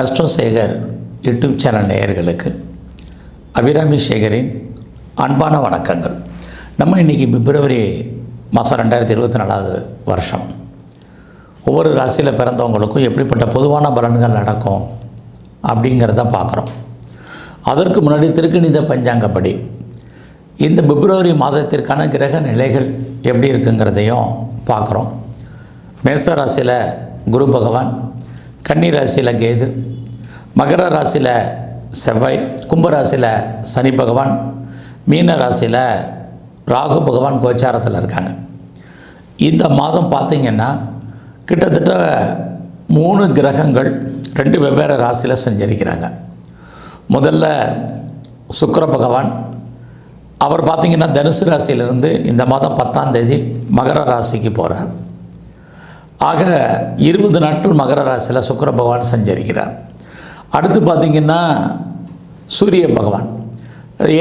அஸ்ட்ரோசேகர் YouTube channel நேயர்களுக்கு அபிராமி சேகரின் அன்பான வணக்கங்கள். நம்ம இன்றைக்கி பிப்ரவரி மாதம் 2024 வருஷம் ஒவ்வொரு ராசியில் பிறந்தவங்களுக்கும் எப்படிப்பட்ட பொதுவான பலன்கள் நடக்கும் அப்படிங்கிறத பார்க்குறோம். அதற்கு முன்னாடி திருக்கணித பஞ்சாங்கப்படி இந்த பிப்ரவரி மாதத்திற்கான கிரக நிலைகள் எப்படி இருக்குங்கிறதையும் பார்க்குறோம். மேச ராசியில் குரு பகவான், கன்னி ராசியில் கேது, மகர ராசியில் செவ்வாய், கும்பராசியில் சனி பகவான், மீன ராசியில் ராகு பகவான் கோச்சாரத்தில் இருக்காங்க. இந்த மாதம் பார்த்திங்கன்னா கிட்டத்தட்ட 3 கிரகங்கள் 2 வெவ்வேறு ராசியில் சஞ்சரிக்கிறாங்க. முதல்ல சுக்கிர பகவான், அவர் பார்த்திங்கன்னா தனுசு ராசியிலிருந்து இந்த மாதம் 10ஆம் தேதி மகர ராசிக்கு போகிறார். ஆக 20 நாட்கள் மகர ராசியில் சுக்கிர பகவான் சஞ்சரிக்கிறார். அடுத்து பார்த்திங்கன்னா சூரிய பகவான்,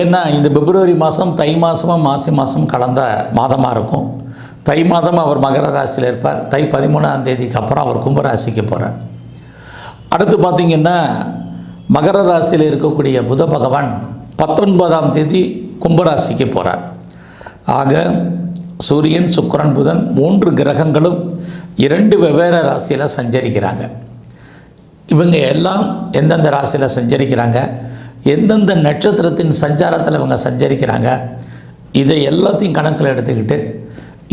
ஏன்னா இந்த பிப்ரவரி மாதம் தை மாதமும் மாசி மாதம் கலந்த மாதமாக இருக்கும். தை மாதம் அவர் மகர ராசியில் இருப்பார். தை 13ஆம் தேதிக்கு அப்புறம் அவர் கும்பராசிக்கு போகிறார். அடுத்து பார்த்திங்கன்னா மகர ராசியில் இருக்கக்கூடிய புத பகவான் 19ஆம் தேதி கும்பராசிக்கு போகிறார். ஆக சூரியன், சுக்கிரன், புதன் 3 கிரகங்களும் 2 வெவ்வேறு ராசியில் சஞ்சரிக்கிறாங்க. இவங்க எல்லாம் எந்தெந்த ராசியில் சஞ்சரிக்கிறாங்க, எந்தெந்த நட்சத்திரத்தின் சஞ்சாரத்தில் இவங்க சஞ்சரிக்கிறாங்க, இதை எல்லாத்தையும் கணக்கில் எடுத்துக்கிட்டு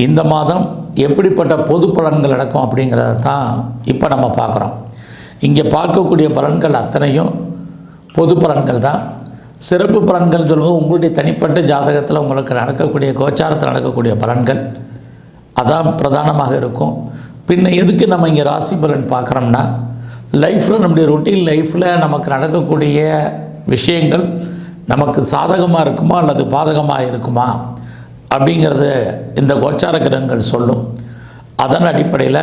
இந்த மாதம் எப்படிப்பட்ட பொது பலன்கள் நடக்கும் அப்படிங்கிறத தான் இப்போ நம்ம பார்க்குறோம். இங்கே பார்க்கக்கூடிய பலன்கள் அத்தனையும் பொது பலன்கள் தான். சிறப்பு பலன்கள் சொல்லும்போது உங்களுடைய தனிப்பட்ட ஜாதகத்தில் உங்களுக்கு நடக்கக்கூடிய கோச்சாரத்தில் நடக்கக்கூடிய பலன்கள் அதான் பிரதானமாக இருக்கும். பின்ன எதுக்கு நம்ம இங்கே ராசி பலன் பார்க்குறோம்னா, லைஃப்பில் நம்முடைய ரொட்டீன் லைஃப்பில் நமக்கு நடக்கக்கூடிய விஷயங்கள் நமக்கு சாதகமாக இருக்குமா அல்லது பாதகமாக இருக்குமா அப்படிங்கிறது இந்த கோச்சார கிரகங்கள் சொல்லும். அதன் அடிப்படையில்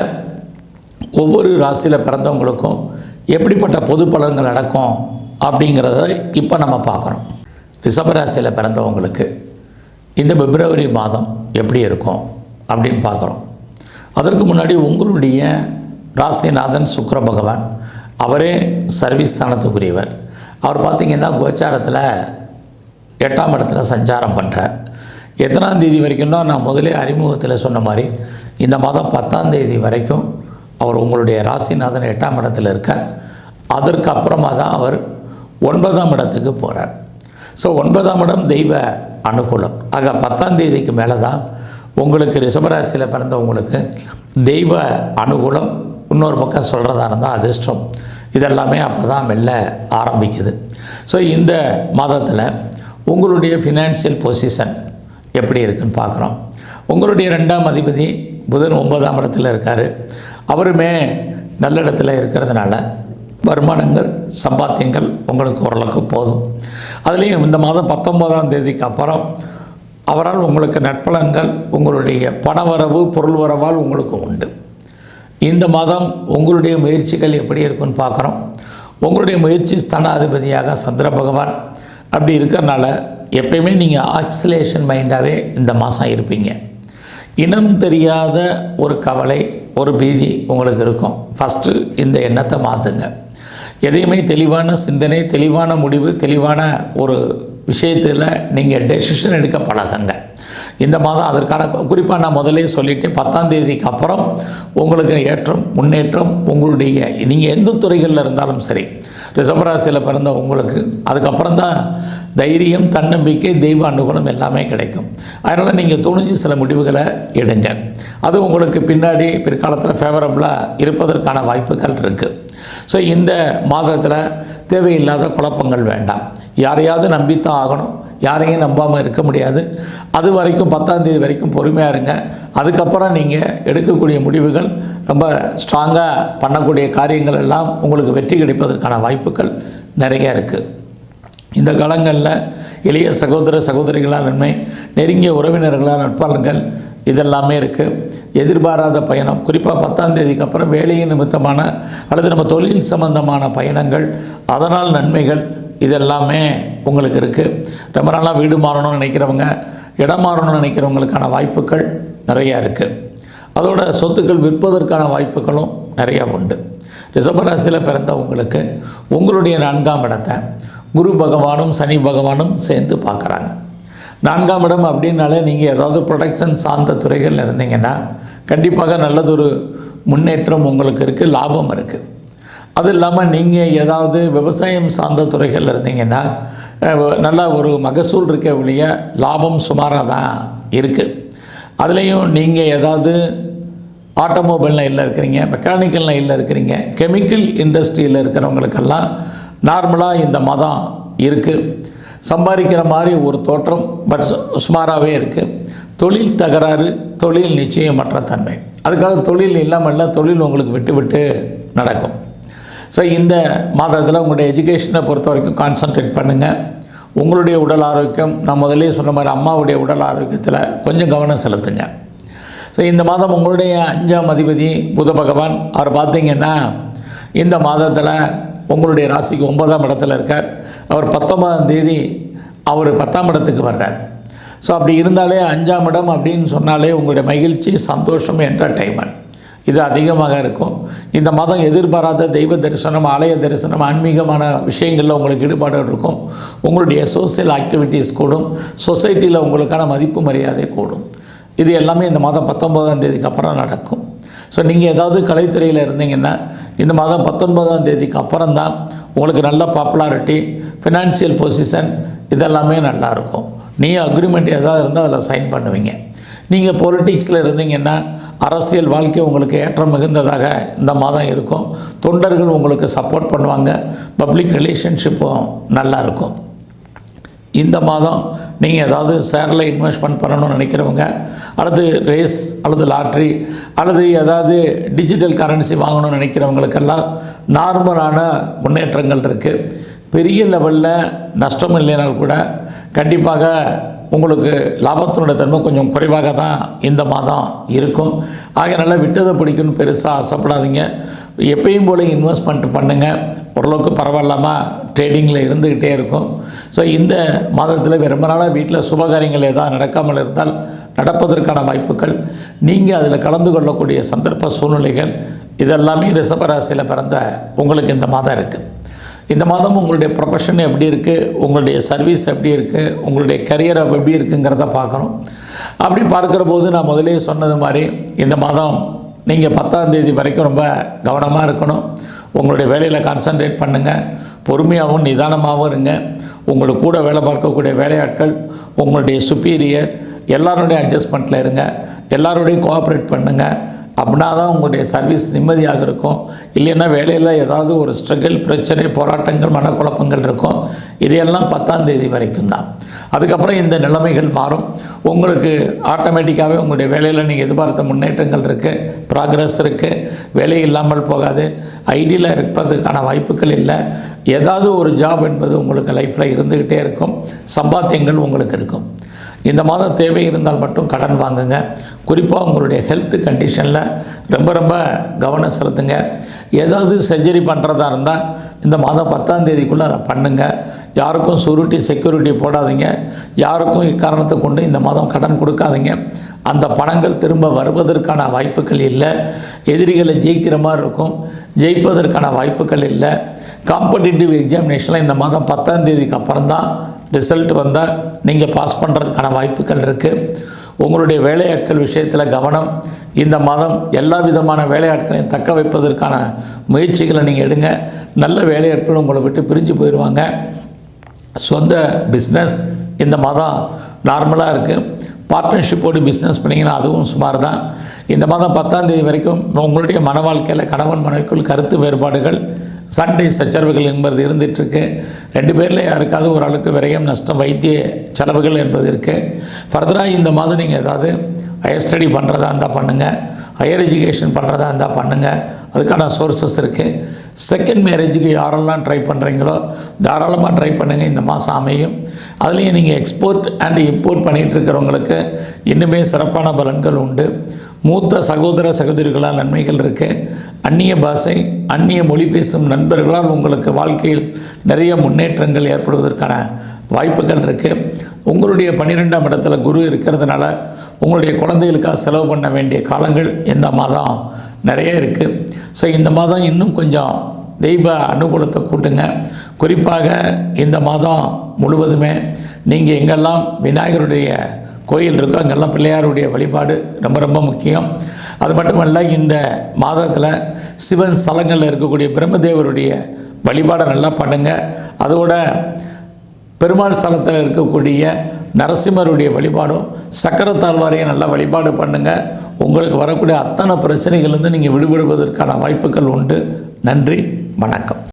ஒவ்வொரு ராசியில் பிறந்தவங்களுக்கும் எப்படிப்பட்ட பொது பலன்கள் நடக்கும் அப்படிங்கிறத இப்போ நம்ம பார்க்குறோம். ரிஷபராசியில் பிறந்தவங்களுக்கு இந்த பிப்ரவரி மாதம் எப்படி இருக்கும் அப்படின்னு பார்க்குறோம். அதற்கு முன்னாடி உங்களுடைய ராசிநாதன் சுக்கிர பகவான், அவரே சர்வீஸ் ஸ்தானத்துக்குரியவர். அவர் பார்த்திங்கன்னா கோச்சாரத்தில் 8ஆம் இடத்துல சஞ்சாரம் பண்ணுறார். எத்தனாம் தேதி வரைக்கும்னா நான் முதலே அறிமுகத்தில் சொன்ன மாதிரி இந்த மாதம் 10ஆம் தேதி வரைக்கும் அவர் உங்களுடைய ராசிநாதன் 8ஆம் இடத்துல இருக்கார். அதற்கு அப்புறமா தான் அவர் 9ஆம் இடத்துக்கு போகிறார். ஸோ 9ஆம் இடம் தெய்வ அனுகூலம். ஆக 10ஆம் தேதிக்கு மேலே தான் உங்களுக்கு ரிஷபராசியில் பிறந்தவங்களுக்கு தெய்வ அனுகூலம், இன்னொரு பக்கம் சொல்கிறதா இருந்தால் அதிர்ஷ்டம், இதெல்லாமே அப்போ தான் மெல்ல ஆரம்பிக்குது. ஸோ இந்த மாதத்தில் உங்களுடைய ஃபினான்ஷியல் பொசிஷன் எப்படி இருக்குதுன்னு பார்க்குறோம். உங்களுடைய 2ஆம் அதிபதி புதன் 9ஆம் இடத்துல இருக்கார். அவருமே நல்ல இடத்துல இருக்கிறதுனால வருமானங்கள், சம்பாத்தியங்கள் உங்களுக்கு ஓரளவுக்கு போதும். அதுலேயும் இந்த மாதம் 19ஆம் தேதிக்கு அப்புறம் அவரால் உங்களுக்கு நற்பலன்கள், உங்களுடைய பணவரவு, பொருள் வரவால் உங்களுக்கு உண்டு. இந்த மாதம் உங்களுடைய முயற்சிகள் எப்படி இருக்குன்னு பார்க்குறோம். உங்களுடைய முயற்சி ஸ்தானாதிபதியாக சந்திர பகவான் அப்படி இருக்கிறனால எப்பயுமே நீங்கள் ஆக்சிலேஷன் மைண்டாகவே இந்த மாதம் இருப்பீங்க. இனம் தெரியாத ஒரு கவலை, ஒரு பீதி உங்களுக்கு இருக்கும். ஃபஸ்ட்டு இந்த எண்ணத்தை மாற்றுங்க. எதையுமே தெளிவான சிந்தனை, தெளிவான முடிவு, தெளிவான ஒரு விஷயத்தில் நீங்கள் டெசிஷன் எடுக்க பழகுங்க. இந்த மாதம் அதற்கான குறிப்பாக நான் முதலே சொல்லிட்டேன், 10ஆம் தேதிக்கு அப்புறம் உங்களுக்கு ஏற்றம், முன்னேற்றம், உங்களுடைய நீங்கள் எந்த துறைகளில் இருந்தாலும் சரி, ரிஷபராசியில் பிறந்த உங்களுக்கு அதுக்கப்புறம் தான் தைரியம், தன்னம்பிக்கை, தெய்வ அனுகூலம் எல்லாமே கிடைக்கும். அதனால் நீங்கள் துணிஞ்சு சில முடிவுகளை எடுங்க. அது உங்களுக்கு பின்னாடி பிற்காலத்தில் ஃபேவரபுளாக இருப்பதற்கான வாய்ப்புகள் இருக்குது. ஸோ இந்த மாதத்தில் தேவையில்லாத குழப்பங்கள் வேண்டாம். யாரையாவது நம்பித்தான் ஆகணும், யாரையும் நம்பாமல் இருக்க முடியாது. அது வரைக்கும் 10ஆம் தேதி வரைக்கும் பொறுமையாக இருங்க. அதுக்கப்புறம் நீங்கள் எடுக்கக்கூடிய முடிவுகள் ரொம்ப ஸ்ட்ராங்காக பண்ணக்கூடிய காரியங்கள் எல்லாம் உங்களுக்கு வெற்றி கிடைப்பதற்கான வாய்ப்புகள் நிறைய இருக்குது. இந்த காலங்களில் எளிய சகோதர சகோதரிகளால் நன்மை, நெருங்கிய உறவினர்களால் நட்பாளர்கள், இதெல்லாமே இருக்குது. எதிர்பாராத பயணம், குறிப்பாக 10ஆம் தேதிக்கு அப்புறம் வேலையின் நிமித்தமான அல்லது நம்ம தொழில் சம்பந்தமான பயணங்கள், அதனால் நன்மைகள், இதெல்லாமே உங்களுக்கு இருக்குது. ரொம்ப நாளாக வீடு மாறணும்னு நினைக்கிறவங்க, இடம் மாறணும்னு நினைக்கிறவங்களுக்கான வாய்ப்புகள் நிறையா இருக்குது. அதோட சொத்துக்கள் விற்பதற்கான வாய்ப்புகளும் நிறையா உண்டு. ரிஷபராசியில் பிறந்தவங்களுக்கு உங்களுடைய 4ஆம் இடத்தை குரு பகவானும் சனி பகவானும் சேர்ந்து பார்க்குறாங்க. 4ஆம் இடம் அப்படின்னாலே நீங்கள் ஏதாவது ப்ரொடக்ஷன் சார்ந்த துறைகளில் இருந்தீங்கன்னா கண்டிப்பாக நல்லதொரு முன்னேற்றம் உங்களுக்கு இருக்குது, லாபம் இருக்குது. அது இல்லாமல் நீங்கள் ஏதாவது விவசாயம் சார்ந்த துறைகளில் இருந்தீங்கன்னா நல்லா ஒரு மகசூல் இருக்க ஒழிய லாபம் சுமாராக தான் இருக்குது. அதுலேயும் நீங்கள் ஏதாவது ஆட்டோமொபைல் லைனில் இருக்கிறீங்க, மெக்கானிக்கல் லைனில் இருக்கிறீங்க, கெமிக்கல் இண்டஸ்ட்ரியில் இருக்கிறவங்களுக்கெல்லாம் நார்மலாக இந்த மாதம் இருக்குது. சம்பாதிக்கிற மாதிரி ஒரு தோற்றம், பட் சுமாராகவே இருக்குது. தொழில் தகராறு, தொழில் நிச்சயமற்ற தன்மை, அதுக்காக தொழில் இல்லாமல் தொழில் உங்களுக்கு விட்டு விட்டு நடக்கும். ஸோ இந்த மாதத்தில் உங்களுடைய எஜுகேஷனை பொறுத்த வரைக்கும் கான்சன்ட்ரேட் பண்ணுங்கள். உங்களுடைய உடல் ஆரோக்கியம், நான் முதலே சொன்ன மாதிரி அம்மாவுடைய உடல் ஆரோக்கியத்தில் கொஞ்சம் கவனம் செலுத்துங்க. ஸோ இந்த மாதம் உங்களுடைய 5ஆம் அதிபதி புத பகவான், அவர் பார்த்திங்கன்னா இந்த மாதத்தில் உங்களுடைய ராசிக்கு 9ஆம் இடத்துல இருக்கார். அவர் 19ஆம் தேதி அவர் 10ஆம் இடத்துக்கு வர்றார். ஸோ அப்படி இருந்தாலே 5ஆம் இடம் அப்படின்னு சொன்னாலே உங்களுடைய மகிழ்ச்சி, சந்தோஷம், என்டர்டெயின்மெண்ட் இது அதிகமாக இருக்கும். இந்த மாதம் எதிர்பாராத தெய்வ தரிசனம், ஆலய தரிசனம், ஆன்மீகமான விஷயங்களில் உங்களுக்கு ஈடுபாடு இருக்கும். உங்களுடைய சோசியல் ஆக்டிவிட்டீஸ் கூடும். சொசைட்டியில் உங்களுக்கான மதிப்பு மரியாதை கூடும். இது எல்லாமே இந்த மாதம் 19ஆம் தேதிக்கு அப்புறம் நடக்கும். ஸோ நீங்கள் ஏதாவது கலைத்துறையில் இருந்தீங்கன்னா இந்த மாதம் 19ஆம் தேதிக்கு அப்புறம் தான் உங்களுக்கு நல்ல பாப்புலாரிட்டி, ஃபினான்ஷியல் பொசிஷன் இதெல்லாமே நல்லாயிருக்கும். நீங்கள் அக்ரிமெண்ட் ஏதாவது இருந்தால் அதில் சைன் பண்ணுவீங்க. நீங்கள் பொலிட்டிக்ஸில் இருந்தீங்கன்னா அரசியல் வாழ்க்கை உங்களுக்கு ஏற்றம் மிகுந்ததாக இந்த மாதம் இருக்கும். தொண்டர்கள் உங்களுக்கு சப்போர்ட் பண்ணுவாங்க. பப்ளிக் ரிலேஷன்ஷிப்பும் நல்லாயிருக்கும். இந்த மாதம் நீங்கள் ஏதாவது ஷேரில் இன்வெஸ்ட்மெண்ட் பண்ணணும்னு நினைக்கிறவங்க, அல்லது ரேஸ் அல்லது லாட்ரி அல்லது ஏதாவது டிஜிட்டல் கரன்சி வாங்கணும்னு நினைக்கிறவங்களுக்கெல்லாம் நார்மலான முன்னேற்றங்கள் இருக்குது. பெரிய லெவலில் நஷ்டம் இல்லைனால் கூட கண்டிப்பாக உங்களுக்கு லாபத்தினுடைய தன்மை கொஞ்சம் குறைவாக தான் இந்த மாதம் இருக்கும். ஆகையினால விட்டதை பிடிக்குன்னு பெருசாக ஆசைப்படாதீங்க. எப்பயும் போல் இன்வெஸ்ட்மெண்ட் பண்ணுங்கள். ஓரளவுக்கு பரவாயில்லாமல் ட்ரேடிங்கில் இருந்துக்கிட்டே இருக்கும். ஸோ இந்த மாதத்தில் ரொம்ப நாளாக வீட்டில் சுபகாரியங்கள் ஏதாவது நடக்காமல் இருந்தால் நடப்பதற்கான வாய்ப்புகள், நீங்கள் அதில் கலந்து கொள்ளக்கூடிய சந்தர்ப்ப சூழ்நிலைகள் இதெல்லாமே ரிஷபராசியில் பிறந்த உங்களுக்கு இந்த மாதம் இருக்குது. இந்த மாதம் உங்களுடைய ப்ரொஃபஷன் எப்படி இருக்குது, உங்களுடைய சர்வீஸ் எப்படி இருக்குது, உங்களுடைய கரியர் எப்படி இருக்குங்கிறத பார்க்குறோம். அப்படி பார்க்குற போது நான் முதலே சொன்னது மாதிரி இந்த மாதம் நீங்கள் 10ஆம் தேதி வரைக்கும் ரொம்ப கவனமாக இருக்கணும். உங்களுடைய வேலையில் கான்சன்ட்ரேட் பண்ணுங்கள். பொறுமையாகவும் நிதானமாகவும் இருங்க. உங்களுக்கு கூட வேலை பார்க்கக்கூடிய வேலையாட்கள், உங்களுடைய சுப்பீரியர் எல்லாருடைய அட்ஜஸ்ட்மெண்ட்டில் இருங்க. எல்லாரோடையும் கோஆப்ரேட் பண்ணுங்கள். அப்படின்னா தான் உங்களுடைய சர்வீஸ் நிம்மதியாக இருக்கும். இல்லைன்னா வேலையில் ஏதாவது ஒரு ஸ்ட்ரகிள், பிரச்சனை, போராட்டங்கள், மனக்குழப்பங்கள் இருக்கும். இதையெல்லாம் 10ஆம் தேதி வரைக்கும் தான். அதுக்கப்புறம் இந்த நிலைமைகள் மாறும். உங்களுக்கு ஆட்டோமேட்டிக்காகவே உங்களுடைய வேலையில் நீங்கள் எதிர்பார்த்த முன்னேற்றங்கள் இருக்குது, ப்ராக்ரஸ் இருக்குது. வேலை இல்லாமல் போகாது. ஐடியில் இருப்பதற்கான வாய்ப்புகள் இல்லை. ஏதாவது ஒரு ஜாப் என்பது உங்களுக்கு லைஃப்பில் இருந்துக்கிட்டே இருக்கும். சம்பாத்தியங்கள் உங்களுக்கு இருக்கும். இந்த மாதம் தேவை இருந்தால் மட்டும் கடன் வாங்குங்க. குறிப்பாக உங்களுடைய ஹெல்த் கண்டிஷனில் ரொம்ப கவனம் செலுத்துங்க. ஏதாவது சர்ஜரி பண்ணுறதா இருந்தால் இந்த மாதம் 10ஆம் தேதிக்குள்ளே அதை பண்ணுங்கள். யாருக்கும் செக்யூரிட்டி போடாதீங்க. யாருக்கும் இக்காரணத்தை கொண்டு இந்த மாதம் கடன் கொடுக்காதீங்க. அந்த பணங்கள் திரும்ப வருவதற்கான வாய்ப்புகள் இல்லை. எதிரிகளை ஜெயிக்கிற மாதிரி இருக்கும். ஜெயிப்பதற்கான வாய்ப்புகள் இல்லை. காம்படிட்டிவ் எக்ஸாமினேஷனில் இந்த மாதம் 10ஆம் தேதிக்கு அப்புறம் தான் ரிசல்ட் வந்தால் நீங்கள் பாஸ் பண்ணுறதுக்கான வாய்ப்புகள் இருக்குது. உங்களுடைய வேலையாட்கள் விஷயத்தில் கவனம். இந்த மாதம் எல்லா விதமான வேலையாட்களையும் தக்க வைப்பதற்கான முயற்சிகளை நீங்கள் எடுங்க. நல்ல வேலையாட்கள் உங்களை விட்டு பிரிஞ்சு போயிடுவாங்க. சொந்த பிஸ்னஸ் இந்த மாதம் நார்மலாக இருக்குது. பார்ட்னர்ஷிப்போடு பிஸ்னஸ் பண்ணிங்கன்னா அதுவும் சுமார் தான். இந்த மாதம் 10ஆம் தேதி வரைக்கும் உங்களுடைய மன வாழ்க்கையில் கணவன் மனைவிக்குள் கருத்து வேறுபாடுகள், சண்டை சச்சரவுகள் என்பது இருந்துகிட்ருக்கு. 2 பேரில் யாருக்காவது ஒரு ஆளுக்கு விரயம், நஷ்டம், வைத்திய செலவுகள் என்பது இருக்குது. ஃபர்தராக இந்த மாதம் நீங்கள் ஏதாவது ஹையர் ஸ்டடி பண்ணுறதா இருந்தால் பண்ணுங்கள். ஹையர் எஜுகேஷன் பண்ணுறதா இருந்தால் பண்ணுங்கள். அதுக்கான சோர்ஸஸ் இருக்குது. செகண்ட் மேரேஜுக்கு யாரெல்லாம் ட்ரை பண்ணுறீங்களோ தாராளமாக ட்ரை பண்ணுங்கள். இந்த மாதம் அமையும். அதுலேயும் நீங்கள் எக்ஸ்போர்ட் அண்ட் இம்போர்ட் பண்ணிகிட்டு இருக்கிறவங்களுக்கு இன்னுமே சிறப்பான பலன்கள் உண்டு. மூத்த சகோதர சகோதரிகளால் நன்மைகள் இருக்குது. அந்நிய பாஷை, அந்நிய மொழி பேசும் நண்பர்களால் உங்களுக்கு வாழ்க்கையில் நிறைய முன்னேற்றங்கள் ஏற்படுவதற்கான வாய்ப்புகள் இருக்குது. உங்களுடைய 12ஆம் இடத்துல குரு இருக்கிறதுனால உங்களுடைய குழந்தைகளுக்காக செலவு பண்ண வேண்டிய காலங்கள் இந்த மாதம் நிறைய இருக்குது. ஸோ இந்த மாதம் இன்னும் கொஞ்சம் தெய்வ அனுகூலத்தை கூட்டுங்க. குறிப்பாக இந்த மாதம் முழுவதுமே நீங்கள் எங்கெல்லாம் விநாயகருடைய கோயில் இருக்கோ அங்கெல்லாம் பிள்ளையாருடைய வழிபாடு ரொம்ப ரொம்ப முக்கியம். அது மட்டுமல்ல, இந்த மாதத்தில் சிவன் ஸ்தலங்களில் இருக்கக்கூடிய பிரம்மதேவருடைய வழிபாடை நல்லா பண்ணுங்கள். அதோட பெருமாள் ஸ்தலத்தில் இருக்கக்கூடிய நரசிம்மருடைய வழிபாடும் சக்கரத்தாழ்வாரையும் நல்லா வழிபாடு பண்ணுங்கள். உங்களுக்கு வரக்கூடிய அத்தனை பிரச்சனைகள்லேருந்து நீங்கள் விடுபடுவதற்கான வாய்ப்புகள் உண்டு. நன்றி, வணக்கம்.